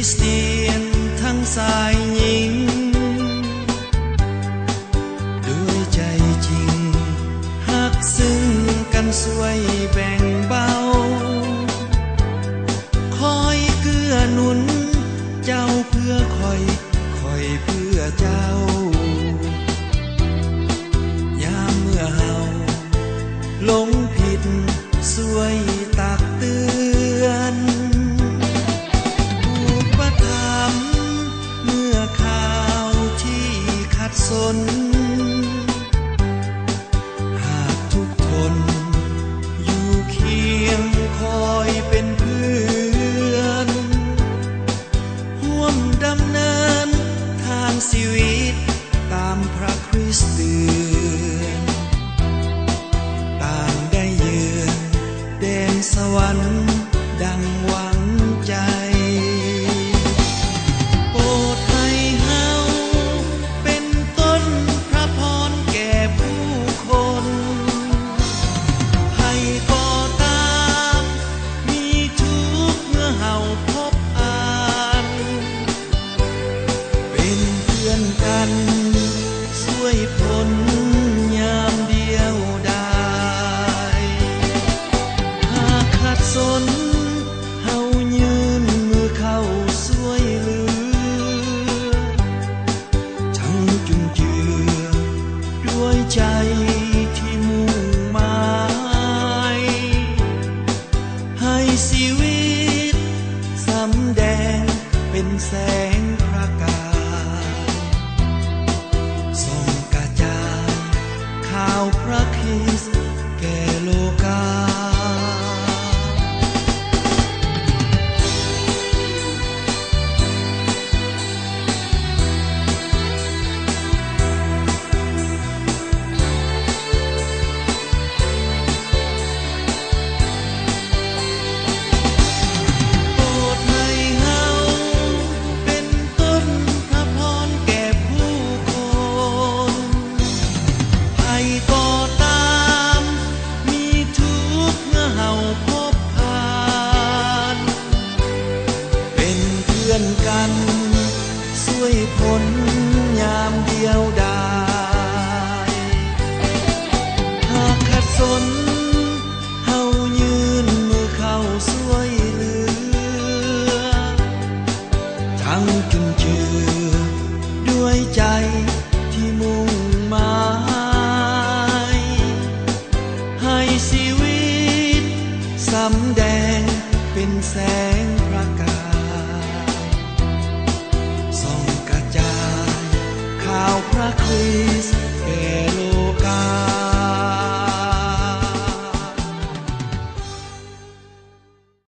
ริสเตียนทั้งชายหญิงด้วยใจจริงหักซึ่งกันช่วยแบ่งเบาคอยเกื้อหนุนเจ้าเพื่อคอยเพื่อเจ้ายามเมื่อเฮาหลงผิดช่วยตักเตือนอุปถัมภ์เมื่อข่าวที่ขัดสนหากทุกทนอยู่เคียงคอยเป็นเพื่อนร่วมดำเนินทางชีวิตตามพระคริสต์เตือนต่างได้เยือนแดนสวรรค์ดังหวังใจโปรดให้เฮาเป็นต้นพระพรแก่ผู้คนให้ก่อตามมีทุกข์เมื่อเฮาพบอ่านเป็นเพื่อนกันช่วยพ้นยามเดียวดายหากขัดสนเฮายืนมือเข้าช่วยเหลือทั้งจุนเจือด้วยใจที่มุ่งหมายให้ชีวิตสำแดงเป็นแสงประกายส่องกระจายข่าวพระคริสต์แก่โลกาโปรดให้เฮาเป็นต้นพระพรแก่ผู้คนให้ก่อตามมีทุกข์เมื่อเฮาพบผ่านเป็นเพื่อนกันช่วยพ้นยามเดียวดายหากขัดสนเฮายืนมือเข้าช่วยเหลือทั้งจุนเจือด้วยใจที่มุ่งหมายให้ชีวิตสำแดงเป็นแสงประกายส่องกระจายข่าวพระคริสต์